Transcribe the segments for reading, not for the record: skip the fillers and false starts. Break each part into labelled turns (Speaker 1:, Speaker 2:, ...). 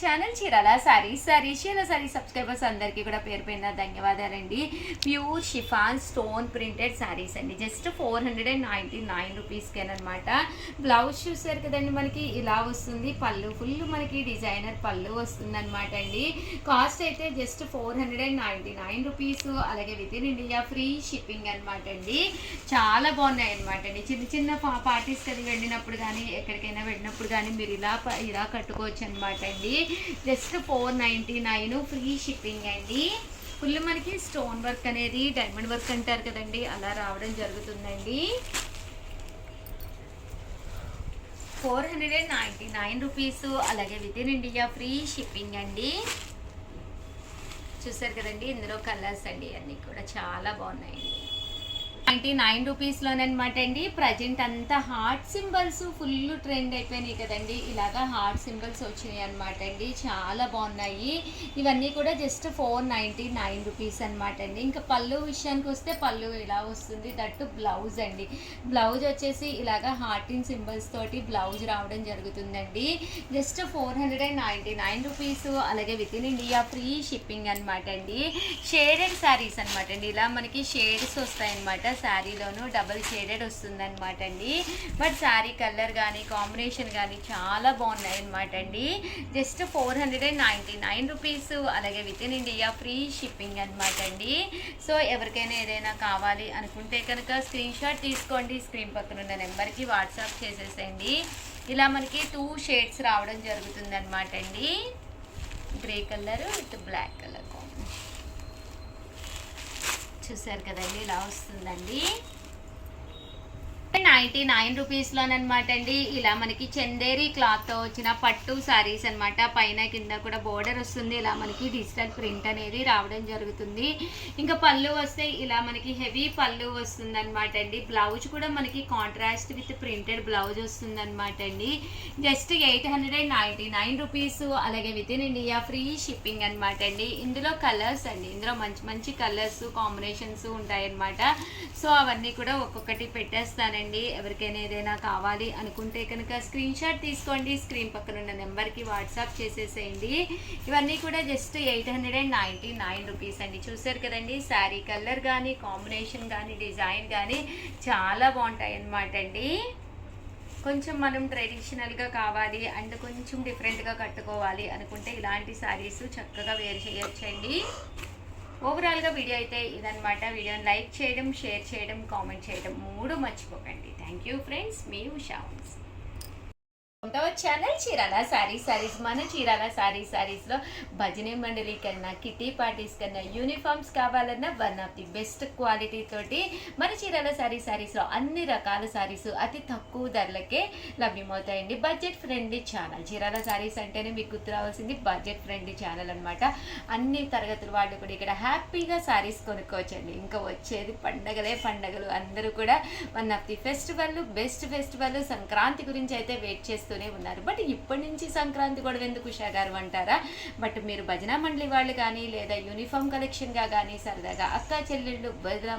Speaker 1: Channel Chirala sorry subscribers అందరికీ కూడా పేరు పేరున ధన్యవాదాలండి. Pure chiffon stone printed saris అండి. జస్ట్ 499 రూపీస్కేనమాట. బ్లౌజ్ చూసారు కదండి, మనకి ఇలా వస్తుంది. పళ్ళు ఫుల్ మనకి డిజైనర్ పళ్ళు వస్తుంది అనమాట అండి. కాస్ట్ అయితే జస్ట్ 499 రూపీస్. అలాగే within India free shipping అనమాట అండి. చాలా బాగున్నాయి అనమాట అండి. చిన్న చిన్న పార్టీస్కి అది వెళ్ళినప్పుడు కానీ ఎక్కడికైనా వెళ్ళినప్పుడు కానీ మీరు ఇలా కట్టుకోవచ్చు అనమాట అండి. జస్ట్ 499 ఫ్రీ షిప్పింగ్ అండి. ఫుల్ మనకి స్టోన్ వర్క్ అనేది డైమండ్ వర్క్ అంటారు కదండి, అలా రావడం జరుగుతుందండి. 499 రూపీస్. అలాగే within India free shipping అండి. చూసారు కదండి, ఇందులో కలర్స్ అండి అన్నీ కూడా చాలా బాగున్నాయండి. 99 రూపీస్లోనమాట అండి. ప్రజెంట్ అంతా హార్ట్ సింబల్స్ ఫుల్ ట్రెండ్ అయిపోయినాయి కదండి, ఇలాగా హార్ట్ సింబల్స్ వచ్చినాయి అనమాట అండి. చాలా బాగున్నాయి. ఇవన్నీ కూడా జస్ట్ 499 రూపీస్ అనమాట అండి. ఇంకా పళ్ళు విషయానికి వస్తే పళ్ళు ఇలా వస్తుంది. దట్టు బ్లౌజ్ అండి. బ్లౌజ్ వచ్చేసి ఇలాగా హార్ట్ ఇన్ సింబల్స్ తోటి బ్లౌజ్ రావడం జరుగుతుందండి. Just 499 rupees. అలాగే within India free shipping అనమాట అండి. షేడెడ్ శారీస్ అనమాట అండి. ఇలా మనకి షేడ్స్ వస్తాయన్నమాట. శారీలోను డబుల్ షేడెడ్ వస్తుందన్నమాట అండి. బట్ శారీ కలర్ కానీ కాంబినేషన్ కానీ చాలా బాగున్నాయి అనమాట అండి. Just 499 rupees. అలాగే within India free shipping అనమాట అండి. సో ఎవరికైనా ఏదైనా కావాలి అనుకుంటే కనుక స్క్రీన్ షాట్ తీసుకోండి. స్క్రీన్ పక్కన ఉన్న నెంబర్కి వాట్సాప్ చేసేసేయండి. ఇలా మనకి 2 షేడ్స్ రావడం జరుగుతుంది అనమాట అండి. Grey colour with black colour combination చూసారు కదండి, ఇలా వస్తుందండి. 99 రూపీస్లోనమాట అండి. ఇలా మనకి చందేరి క్లాత్తో వచ్చిన పట్టు శారీస్ అనమాట. పైన కింద కూడా బోర్డర్ వస్తుంది. ఇలా మనకి డిజిటల్ ప్రింట్ అనేది రావడం జరుగుతుంది. ఇంకా పళ్ళు వస్తే ఇలా మనకి హెవీ పళ్ళు వస్తుంది అనమాట అండి. బ్లౌజ్ కూడా మనకి కాంట్రాస్ట్ విత్ ప్రింటెడ్ బ్లౌజ్ వస్తుంది అనమాట అండి. Just 899 rupees. అలాగే within India free shipping అనమాట అండి. ఇందులో కలర్స్ అండి, ఇందులో మంచి మంచి కలర్స్ కాంబినేషన్స్ ఉంటాయన్నమాట. సో అవన్నీ కూడా ఒక్కొక్కటి పెట్టేస్తానండి. ఎవరికైనా ఏదైనా కావాలి అనుకుంటే కనుక స్క్రీన్ షాట్ తీసుకోండి. స్క్రీన్ పక్కన ఉన్న నెంబర్కి వాట్సాప్ చేసేసేయండి. ఇవన్నీ కూడా జస్ట్ 899 రూపీస్ అండి. చూసారు కదండి, శారీ కలర్ కానీ కాంబినేషన్ కానీ డిజైన్ కానీ చాలా బాగుంటాయి అన్నమాట అండి. కొంచెం మనం ట్రెడిషనల్గా కావాలి అండ్ కొంచెం డిఫరెంట్గా కట్టుకోవాలి అనుకుంటే ఇలాంటి శారీస్ చక్కగా వేర్ చేయొచ్చండి. ఓవరాల్గా వీడియో అయితే ఇదనమాట. వీడియోని లైక్ చేయడం, షేర్ చేయడం, కామెంట్ చేయడం 3 మర్చిపోకండి. Thank you friends, me Usha. Channel Chirala saris. మన చీరాల సారీస్లో భజనీ మండలి కన్నా కిటీ పార్టీస్ కన్నా యూనిఫామ్స్ కావాలన్నా one of the best quality తోటి మన చీరాల సారీస్లో అన్ని రకాల సారీస్ అతి తక్కువ ధరలకే లభ్యమవుతాయండి. Budget friendly channel. Chirala saris అంటేనే మీకు గుర్తు రావాల్సింది బడ్జెట్ ఫ్రెండ్లీ ఛానల్ అనమాట. అన్ని తరగతుల వాళ్ళు కూడా ఇక్కడ హ్యాపీగా సారీస్ కొనుక్కోవచ్చండి. ఇంకా వచ్చేది పండగలు. అందరూ కూడా one of the festival, best festival Sankranti గురించి అయితే వెయిట్ చేస్తూనే ఉన్నారు. బట్ ఇప్పటి నుంచి సంక్రాంతి కూడా ఎందుకు ఉషా గారు అంటారా? బట్ మీరు భజన మండలి వాళ్ళు కానీ లేదా యూనిఫామ్ కలెక్షన్గా కానీ సరదాగా అక్క చెల్లెళ్ళు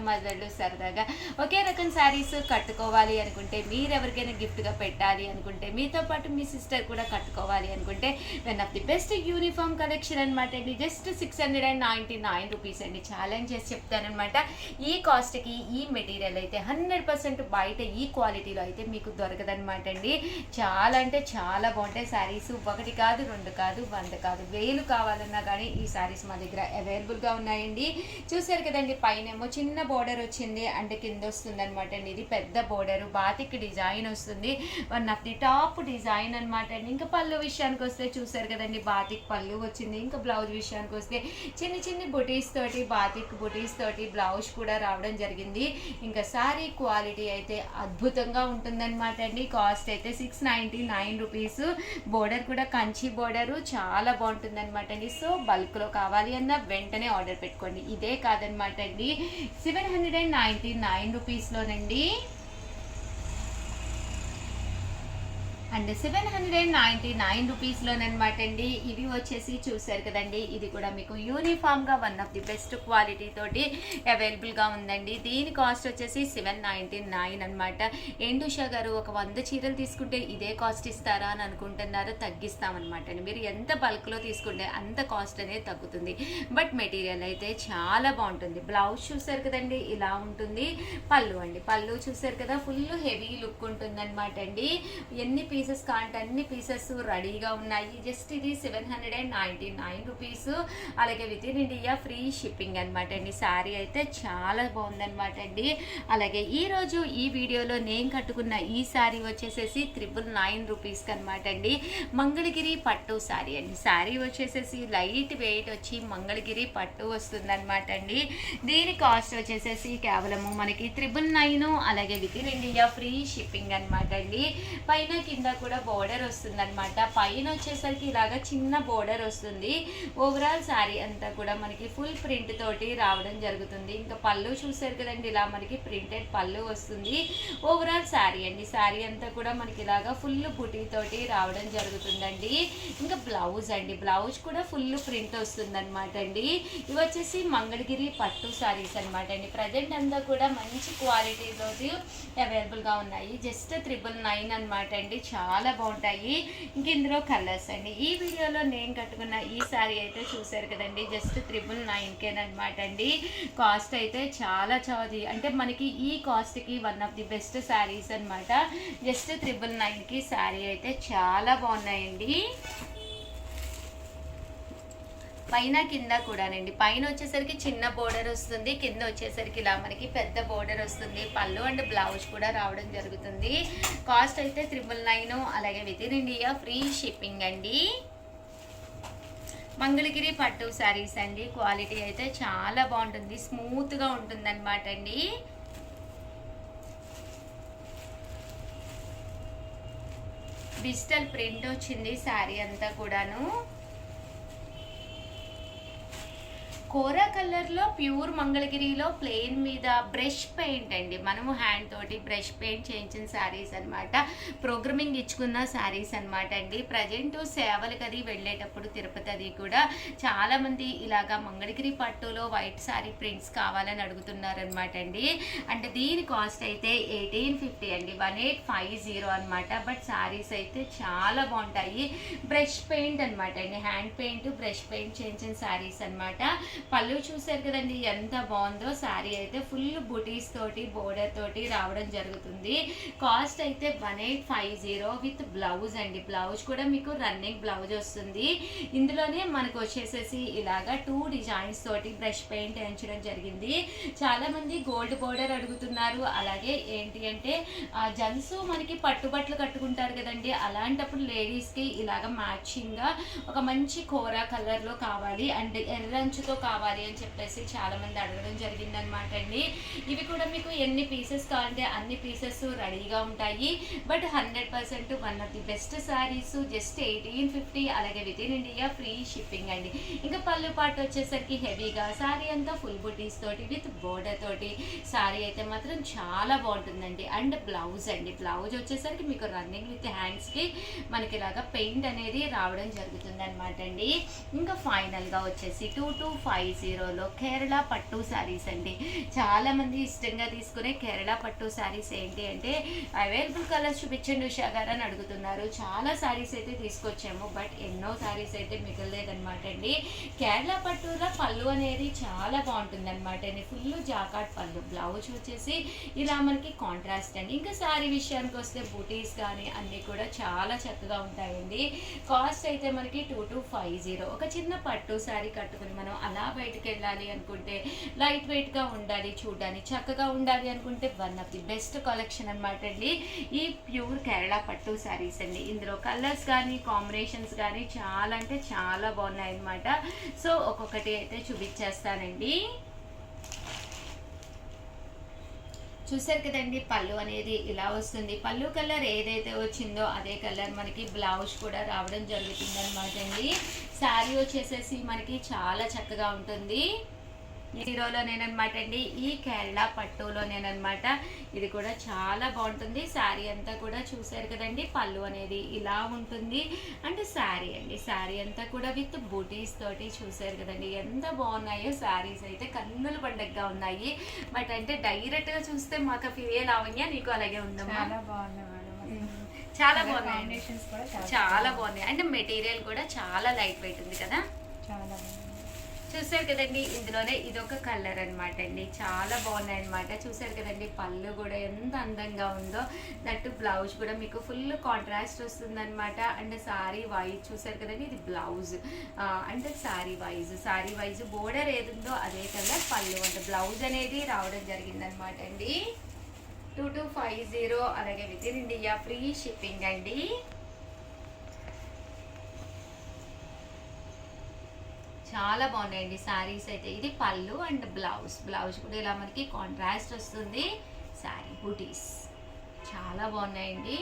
Speaker 1: మదళ్ళు సరదాగా ఒకే రకం శారీస్ కట్టుకోవాలి అనుకుంటే, మీరు ఎవరికైనా గిఫ్ట్గా పెట్టాలి అనుకుంటే, మీతో పాటు మీ సిస్టర్ కూడా కట్టుకోవాలి అనుకుంటే one of the best uniform collection అనమాట అండి. జస్ట్ 699 రూపీస్ అండి. ఛాలెంజ్ చేసి చెప్తానమాట. ఈ కాస్ట్కి ఈ మెటీరియల్ అయితే 100% బయట ఈ క్వాలిటీలో అయితే మీకు దొరకదనమాట అండి. చాలా అంటే చాలా బాగుంటాయి శారీస్. 1 కాదు 2 కాదు 100 కాదు 1000 కావాలన్నా కానీ ఈ శారీస్ మా దగ్గర అవైలబుల్గా ఉన్నాయండి. చూసారు కదండి, పైనేమో చిన్న బోర్డర్ వచ్చింది అండ్ కింద వస్తుంది అనమాట అండి. ఇది పెద్ద బోర్డరు, బాతిక్ డిజైన్ వస్తుంది. One of the top design అనమాట అండి. ఇంకా పళ్ళు విషయానికి వస్తే చూసారు కదండి, బాతిక్ పళ్ళు వచ్చింది. ఇంకా బ్లౌజ్ విషయానికి వస్తే చిన్న బుటీస్ తోటి బాతిక్ బుటీస్ తోటి బ్లౌజ్ కూడా రావడం జరిగింది. ఇంకా శారీ క్వాలిటీ అయితే అద్భుతంగా ఉంటుందన్నమాట అండి. కాస్ట్ అయితే 699 రూపీస్. బోర్డర్ కూడా కంచి బోర్డరు చాలా బాగుంటుంది అనమాట అండి. సో బల్క్లో కావాలి అన్న వెంటనే ఆర్డర్ పెట్టుకోండి. ఇదే కాదనమాట అండి, 799 రూపీస్లోనండి అండ్ 799 రూపీస్లోనమాట అండి. ఇవి వచ్చేసి చూసారు కదండి, ఇది కూడా మీకు యూనిఫామ్గా one of the best quality తోటి అవైలబుల్గా ఉందండి. దీని కాస్ట్ వచ్చేసి 799 అనమాట. ఏండుషా గారు ఒక 100 చీరలు తీసుకుంటే ఇదే కాస్ట్ ఇస్తారా అని అనుకుంటున్నారు. తగ్గిస్తామన్నమాట అండి. మీరు ఎంత బల్క్లో తీసుకుంటే అంత కాస్ట్ అనేది తగ్గుతుంది. బట్ మెటీరియల్ అయితే చాలా బాగుంటుంది. బ్లౌజ్ చూసారు కదండి, ఇలా ఉంటుంది. పళ్ళు అండి, పళ్ళు చూసారు కదా, ఫుల్ హెవీ లుక్ ఉంటుంది అనమాట అండి. ఎన్ని పీసెస్ కాంటే అన్ని పీసెస్ రెడీగా ఉన్నాయి. జస్ట్ ఇది 799 రూపీస్. అలాగే within India free shipping అనమాట అండి. శారీ అయితే చాలా బాగుందనమాట అండి. అలాగే ఈరోజు ఈ వీడియోలో నేను కట్టుకున్న ఈ శారీ వచ్చేసేసి 999 రూపీస్కి అనమాట అండి. మంగళగిరి పట్టు శారీ అండి. శారీ వచ్చేసేసి లైట్ వెయిట్ వచ్చి మంగళగిరి పట్టు వస్తుందన్నమాట అండి. దీని కాస్ట్ వచ్చేసేసి కేవలము మనకి 999, అలాగే within India free shipping అనమాట అండి. పైన కింద కూడా బోర్డర్ వస్తుంది అనమాట. పైన వచ్చేసరికి ఇలాగా చిన్న బోర్డర్ వస్తుంది. ఓవరాల్ శారీ అంతా కూడా మనకి ఫుల్ ప్రింట్ తోటి రావడం జరుగుతుంది. ఇంకా పళ్ళు చూసారు కదండి, ఇలా మనకి ప్రింటెడ్ పళ్ళు వస్తుంది. ఓవరాల్ శారీ అండి. శారీ అంతా కూడా మనకి ఇలాగా ఫుల్ బుటీ తోటి రావడం జరుగుతుందండి. ఇంకా బ్లౌజ్ అండి, బ్లౌజ్ కూడా ఫుల్ ప్రింట్ వస్తుంది అనమాట అండి. ఇవి వచ్చేసి మంగళగిరి పట్టు శారీస్ అనమాట అండి. ప్రజెంట్ అంతా కూడా మంచి క్వాలిటీతోటి అవైలబుల్గా ఉన్నాయి. జస్ట్ 999 అనమాట అండి. చాలా బాగుంటాయి. ఇంక ఇందులో కలర్స్ అండి. ఈ వీడియోలో నేను కట్టుకున్న ఈ శారీ అయితే చూసారు కదండి, జస్ట్ 999 అనమాట అండి. కాస్ట్ అయితే చాలా అంటే మనకి ఈ కాస్ట్కి one of the best saris అనమాట. జస్ట్ 999కి శారీ అయితే చాలా బాగున్నాయండి. పైన కింద కూడానండి. పైన వచ్చేసరికి చిన్న బోర్డర్ వస్తుంది, కింద వచ్చేసరికి ఇలా మనకి పెద్ద బోర్డర్ వస్తుంది. పళ్ళు అండ్ బ్లౌజ్ కూడా రావడం జరుగుతుంది. కాస్ట్ అయితే 999, అలాగే within India free shipping అండి. మంగళగిరి పట్టు శారీస్ అండి. క్వాలిటీ అయితే చాలా బాగుంటుంది, స్మూత్గా ఉంటుంది అనమాట అండి. డిజిటల్ ప్రింట్ వచ్చింది శారీ అంతా కూడాను. కోరా కలర్లో ప్యూర్ మంగళగిరిలో ప్లెయిన్ మీద బ్రష్ పెయింట్ అండి. మనము హ్యాండ్ తోటి బ్రష్ పెయింట్ చేయించిన శారీస్ అనమాట. ప్రోగ్రామింగ్ ఇచ్చుకున్న శారీస్ అనమాట అండి. ప్రజెంట్ సేవలకు అది వెళ్ళేటప్పుడు తిరుపతి అది కూడా చాలామంది ఇలాగా మంగళగిరి పట్టులో వైట్ శారీ ప్రింట్స్ కావాలని అడుగుతున్నారనమాట అండి. అంటే దీని కాస్ట్ అయితే 1850 అండి, 1850 అనమాట. బట్ శారీస్ అయితే చాలా బాగుంటాయి. బ్రష్ పెయింట్ అనమాట అండి, హ్యాండ్ పెయింట్ బ్రష్ పెయింట్ చేయించిన శారీస్ అనమాట. పళ్ళు చూసారు కదండి ఎంత బాగుందో. శారీ అయితే ఫుల్ బుటీస్ తోటి బోర్డర్ తోటి రావడం జరుగుతుంది. కాస్ట్ అయితే 1850 విత్ బ్లౌజ్ అండి. బ్లౌజ్ కూడా మీకు రన్నింగ్ బ్లౌజ్ వస్తుంది. ఇందులోనే మనకు వచ్చేసేసి ఇలాగా 2 డిజైన్స్ తోటి బ్రష్ పెయింట్ వేయించడం జరిగింది. చాలా మంది గోల్డ్ బోర్డర్ అడుగుతున్నారు. అలాగే ఏంటి అంటే జెంట్స్ మనకి పట్టుబట్టలు కట్టుకుంటారు కదండి, అలాంటప్పుడు లేడీస్కి ఇలాగ మ్యాచింగ్గా ఒక మంచి కోరా కలర్లో కావాలి అండ్ ఎర్రంచుతో కావాలి అని చెప్పేసి చాలా మంది అడగడం జరిగిందనమాట అండి. ఇవి కూడా మీకు ఎన్ని పీసెస్ కావాలంటే అన్ని పీసెస్ రెడీగా ఉంటాయి. But 100% one of the best saris. Just 1850, అలాగే within India free shipping అండి. ఇంకా పళ్ళు పాటు వచ్చేసరికి హెవీగా శారీ అంతా ఫుల్ బుటీస్ తోటి విత్ బోర్డర్ తోటి శారీ అయితే మాత్రం చాలా బాగుంటుందండి. అండ్ బ్లౌజ్ అండి, బ్లౌజ్ వచ్చేసరికి మీకు రన్నింగ్ విత్ హ్యాండ్స్కి మనకి ఇలాగా పెయింట్ అనేది రావడం జరుగుతుంది అనమాట అండి. ఇంకా ఫైనల్గా వచ్చేసి 2250లో కేరళ పట్టు శారీస్ అండి. చాలామంది ఇష్టంగా తీసుకునే కేరళ పట్టు శారీస్ ఏంటి అంటే అవైలబుల్ కలర్స్ చూపించండి ఉషా గారు అని అడుగుతున్నారు. చాలా శారీస్ అయితే తీసుకొచ్చాము, బట్ ఎన్నో శారీస్ అయితే మిగలలేదనమాట అండి. కేరళ పట్టులో పళ్ళు అనేది చాలా బాగుంటుంది అనమాట అండి. ఫుల్ జాకాట్ పళ్ళు, బ్లౌజ్ వచ్చేసి ఇలా మనకి కాంట్రాస్ట్ అండి. ఇంకా శారీ విషయానికి వస్తే బూటీస్ కానీ అన్నీ కూడా చాలా చక్కగా ఉంటాయండి. కాస్ట్ అయితే మనకి 2250. ఒక చిన్న పట్టు శారీ కట్టుకుని మనం అలా బయటకు వెళ్ళాలి అనుకుంటే, లైట్ వెయిట్గా ఉండాలి, చూడడానికి చక్కగా ఉండాలి అనుకుంటే one of the best collection అనమాట అండి ఈ ప్యూర్ కేరళ పట్టు శారీస్ అండి. ఇందులో కలర్స్ కానీ కాంబినేషన్స్ కానీ చాలా అంటే చాలా బాగున్నాయి అనమాట. సో ఒక్కొక్కటి అయితే చూపించేస్తానండి. చూసారు కదండి, పళ్ళు అనేది ఇలా వస్తుంది. పళ్ళు కలర్ ఏదైతే వచ్చిందో అదే కలర్ మనకి బ్లౌజ్ కూడా రావడం జరుగుతుంది అనమాట అండి. శారీ వచ్చేసేసి మనకి చాలా చక్కగా ఉంటుంది. హీరోలోనేనమాట అండి, ఈ కేరళ పట్టులోనేనమాట. ఇది కూడా చాలా బాగుంటుంది. శారీ అంతా కూడా చూసారు కదండి, పళ్ళు అనేది ఇలా ఉంటుంది. అండ్ శారీ అండి, శారీ అంతా కూడా విత్ బూటీస్ తోటి చూసారు కదండి, ఎంత బాగున్నాయో శారీస్ అయితే కన్నుల పండగగా ఉన్నాయి. బట్ అంటే డైరెక్ట్ గా చూస్తే మాకు ఫీల్ లావణ్య నీకు అలాగే ఉందమ్మా.
Speaker 2: చాలా బాగున్నాయి మేడం.
Speaker 1: చాలా బాగున్నాయి,
Speaker 2: కాంబినేషన్స్ కూడా
Speaker 1: చాలా బాగున్నాయి. అంటే మెటీరియల్ కూడా చాలా లైట్ వెయిట్ ఉంది కదా.
Speaker 2: చాలా బాగుంది.
Speaker 1: చూసారు కదండి, ఇందులోనే ఇదొక కలర్ అనమాట అండి, చాలా బాగున్నాయి అనమాట. చూసారు కదండి, పళ్ళు కూడా ఎంత అందంగా ఉందో. దట్టు బ్లౌజ్ కూడా మీకు ఫుల్ కాంట్రాస్ట్ వస్తుంది అనమాట. అండ్ సారీ వైజ్ చూసారు కదండి, ఇది బ్లౌజ్ అంటే సారీ వైజ్ బోర్డర్ ఏది ఉందో అదే కలర్ పళ్ళు. అంటే బ్లౌజ్ అనేది రావడం జరిగిందనమాట అండి. 2250, అలాగే within India free shipping అండి. చాలా బాగున్నాయండి శారీస్ అయితే. ఇది పళ్ళు అండ్ బ్లౌజ్ కూడా ఇలా మనకి కాంట్రాస్ట్ వస్తుంది. శారీ బూటీస్ చాలా బాగున్నాయండి.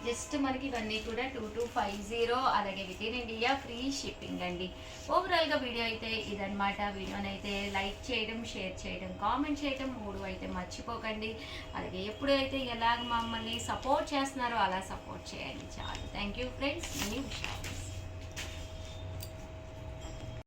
Speaker 1: జస్ట్ మనకి ఇవన్నీ కూడా 2250, అలాగే within India free shipping అండి. ఓవరాల్గా వీడియో అయితే ఇదనమాట. వీడియోనైతే లైక్ చేయడం, షేర్ చేయడం, కామెంట్ చేయడం 3 అయితే మర్చిపోకండి. అలాగే ఎప్పుడైతే ఎలాగ మమ్మల్ని సపోర్ట్ చేస్తున్నారో అలా సపోర్ట్ చేయండి చాలు. Thank you friends, me Usha.